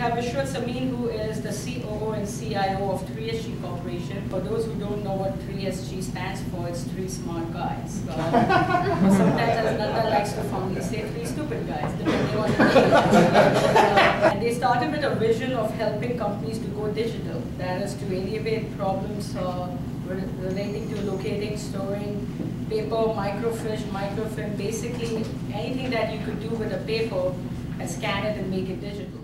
have Vishwat Samin, who is the COO and CIO of 3SG Corporation. For those who don't know what 3SG stands for, it's three smart guys. Sometimes, as Nanda likes to fondly say, three stupid guys, depending on the And they started with a vision of helping companies to go digital. That is to alleviate problems relating to locating, storing paper, microfiche, microfilm, basically anything that you could do with a paper and scan it and make it digital.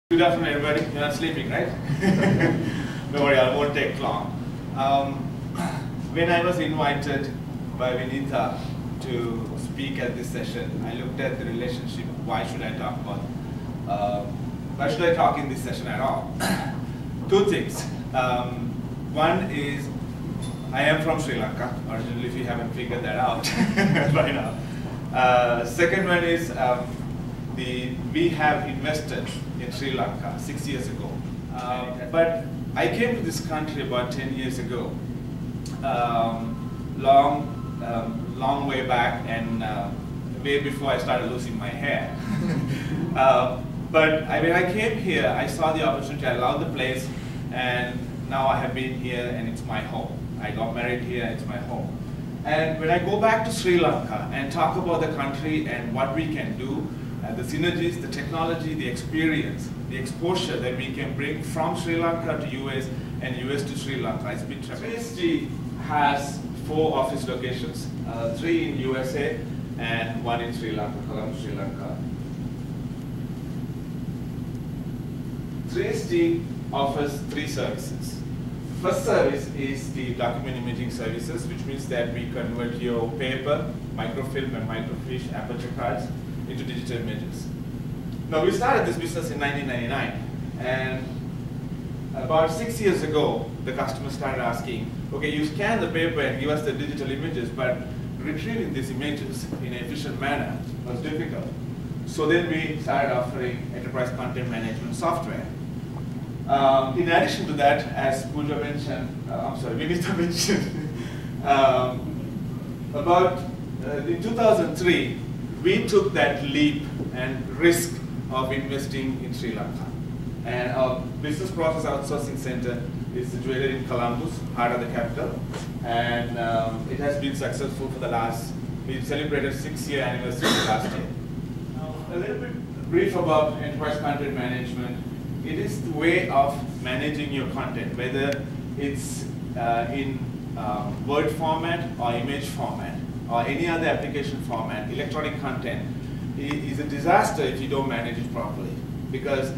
Good afternoon, everybody. You're not sleeping, right? Don't worry, I won't take long. When I was invited by Vinitha to speak at this session, I looked at the relationship. Why should I talk about? Why should I talk in this session at all? Two things. One is I am from Sri Lanka originally, if you haven't figured that out by now. Second one is we have invested in Sri Lanka 6 years ago. But I came to this country about 10 years ago, long way back, and way before I started losing my hair. But when I came here, I saw the opportunity, I loved the place, and now I have been here and it's my home. I got married here, it's my home. And when I go back to Sri Lanka and talk about the country and what we can do, the synergies, the technology, the experience, the exposure that we can bring from Sri Lanka to US and US to Sri Lanka, it's been tremendous. 3SG has 4 office locations, 3 in USA and 1 in Sri Lanka, Colombo, Sri Lanka. 3SG offers 3 services. First service is the document imaging services, which means that we convert your paper, microfilm and microfiche aperture cards into digital images. Now, we started this business in 1999, and about 6 years ago, the customer started asking, okay, you scan the paper and give us the digital images, but retrieving these images in an efficient manner was difficult. So then we started offering enterprise content management software. In addition to that, as Vinitha mentioned, in 2003, we took that leap and risk of investing in Sri Lanka. And our business process outsourcing center is situated in Columbus, heart of the capital. And it has been successful for the we celebrated 6-year anniversary last year. Now, a little bit brief about enterprise content management. It is the way of managing your content, whether it's in Word format or image format or any other application format. Electronic content is a disaster if you don't manage it properly, because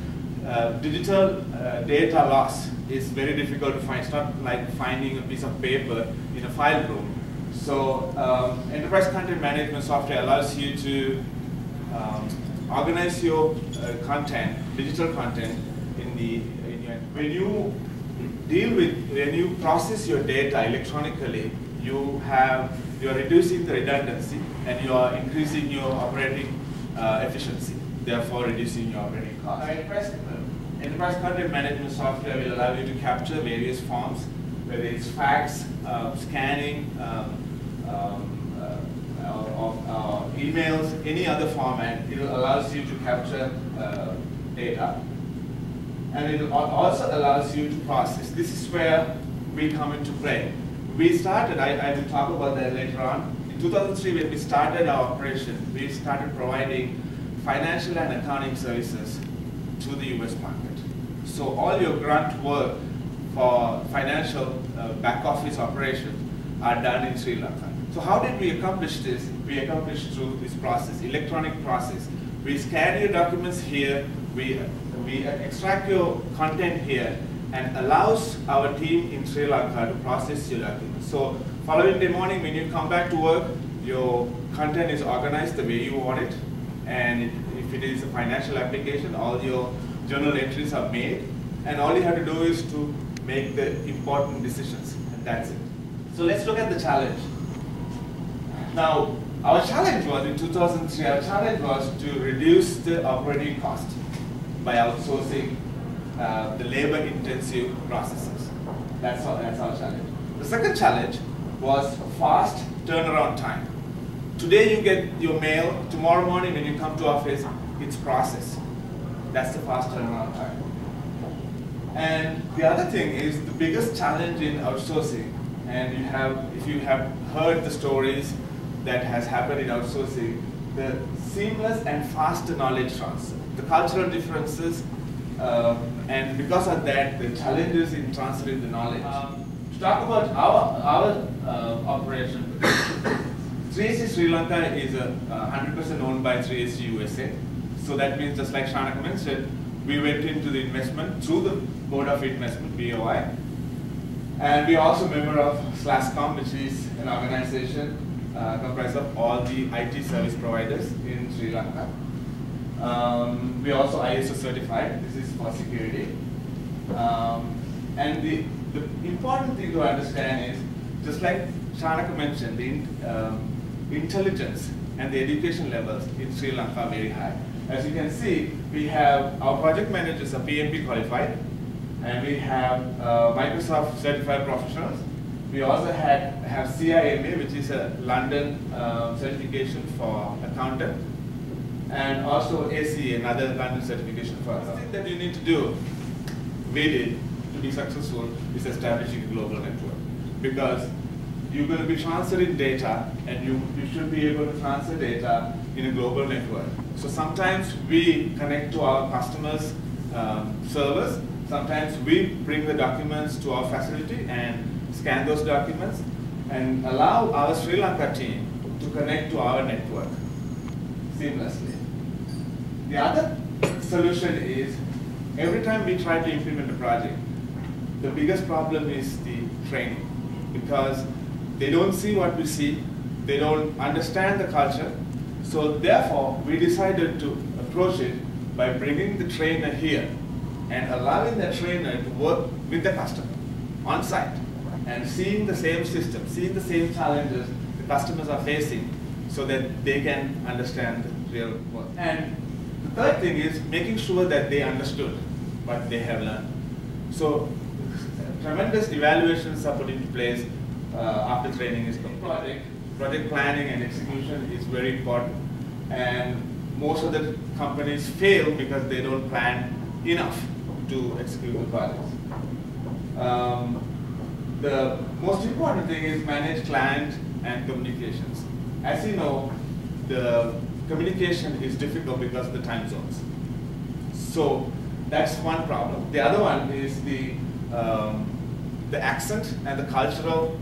digital data loss is very difficult to find. It's not like finding a piece of paper in a file room. So enterprise content management software allows you to organize your content, digital content, when you process your data electronically, you are reducing the redundancy and you are increasing your operating efficiency, therefore reducing your operating cost. Enterprise content management software will allow you to capture various forms, whether it's fax, scanning, emails, any other format. It allows you to capture data. And it also allows you to process. This is where we come into play. We started, I will talk about that later on. In 2003, when we started our operation, we started providing financial and accounting services to the US market. So all your grunt work for financial back office operations are done in Sri Lanka. So how did we accomplish this? We accomplished through this process, electronic process. We scan your documents here, we extract your content here, and allows our team in Sri Lanka to process your documents. So following the morning, when you come back to work, your content is organized the way you want it. And if it is a financial application, all your journal entries are made. And all you have to do is to make the important decisions, and that's it. So let's look at the challenge. Now, our challenge was in 2003, our challenge was to reduce the operating cost by outsourcing the labor-intensive processes. That's our challenge. The second challenge was fast turnaround time. Today you get your mail, tomorrow morning when you come to office, it's processed. That's the fast turnaround time. And the other thing is the biggest challenge in outsourcing, and if you have heard the stories that has happened in outsourcing, the seamless and faster knowledge transfer, the cultural differences, and because of that, the challenges in transferring the knowledge. To talk about our operation, 3SG Sri Lanka is 100% owned by 3SG USA. So that means, just like Shanaka mentioned, we went into the investment through the Board of Investment, BOI. And we are also a member of SLASCOM, which is an organization comprised of all the IT service providers in Sri Lanka. We are also ISO certified. This is for security. And the important thing to understand is, just like Shanaka mentioned, the intelligence and the education levels in Sri Lanka are very high. As you can see, we have our project managers are PMP qualified, and we have Microsoft certified professionals. We also have CIMA, which is a London certification for accountant, and also ACA, another London certification for accountant. The thing that you need to do, we did, to be successful, is establishing a global network. Because you're going to be transferring data, and you should be able to transfer data in a global network. So sometimes we connect to our customers' servers. Sometimes we bring the documents to our facility and scan those documents and allow our Sri Lanka team to connect to our network seamlessly. The other solution is, every time we try to implement a project, the biggest problem is the training, because they don't see what we see, they don't understand the culture. So therefore, we decided to approach it by bringing the trainer here and allowing the trainer to work with the customer on site and seeing the same system, seeing the same challenges the customers are facing, so that they can understand the real work. And the third thing is making sure that they understood what they have learned. So tremendous evaluations are put into place after training is complete. Project planning and execution is very important, and most of the companies fail because they don't plan enough to execute the projects. The most important thing is manage client and communications. As you know, the communication is difficult because of the time zones. So that's one problem. The other one is the accent and the cultural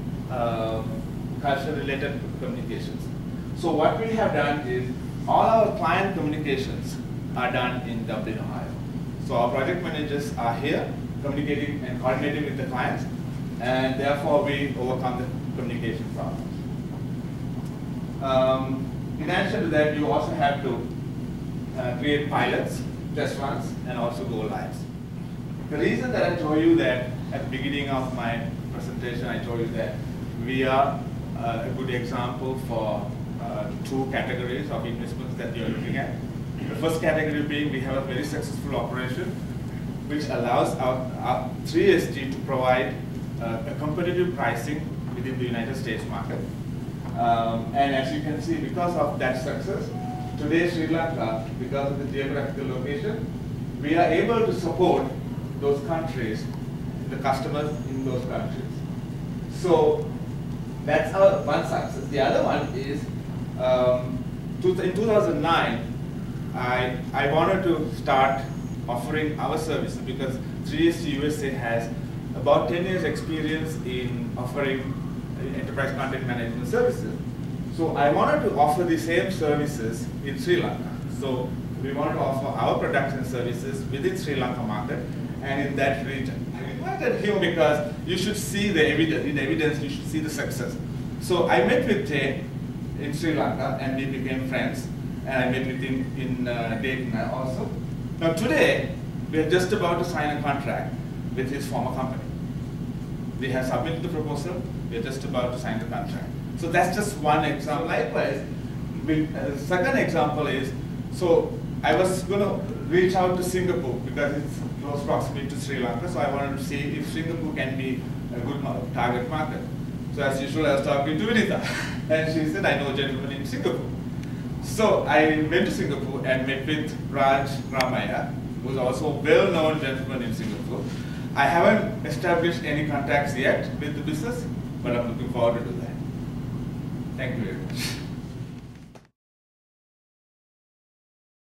related communications. So what we have done is, all our client communications are done in Dublin, Ohio. So our project managers are here communicating and coordinating with the clients, and therefore we overcome the communication problems. In addition to that, you also have to create pilots, test runs, and also go lives. The reason that I told you that at the beginning of my presentation, I told you that we are a good example for two categories of investments that you're looking at. The first category being, we have a very successful operation which allows our 3SG to provide a competitive pricing within the United States market. And as you can see, because of that success, today Sri Lanka, because of the geographical location, we are able to support those countries, the customers in those countries. So that's our one success. The other one is, in 2009, I wanted to start offering our services, because 3SG USA has about 10 years experience in offering enterprise content management services. So I wanted to offer the same services in Sri Lanka. So we wanted to offer our products and services within Sri Lanka market and in that region. I invited him because you should see the evidence. In evidence, you should see the success. So I met with Jay in Sri Lanka, and we became friends. And I met with him in Dayton also. Now today, we are just about to sign a contract with his former company. We have submitted the proposal. We are just about to sign the contract. So that's just one example. Likewise, the second example is, so I was going to reach out to Singapore because it's close proximity to Sri Lanka. So I wanted to see if Singapore can be a good target market. So as usual, I was talking to Vinita, and she said, I know a gentleman in Singapore. So I went to Singapore and met with Raj Ramaya, who's also a well-known gentleman in Singapore. I haven't established any contacts yet with the business, but I'm looking forward to that. Thank you very much.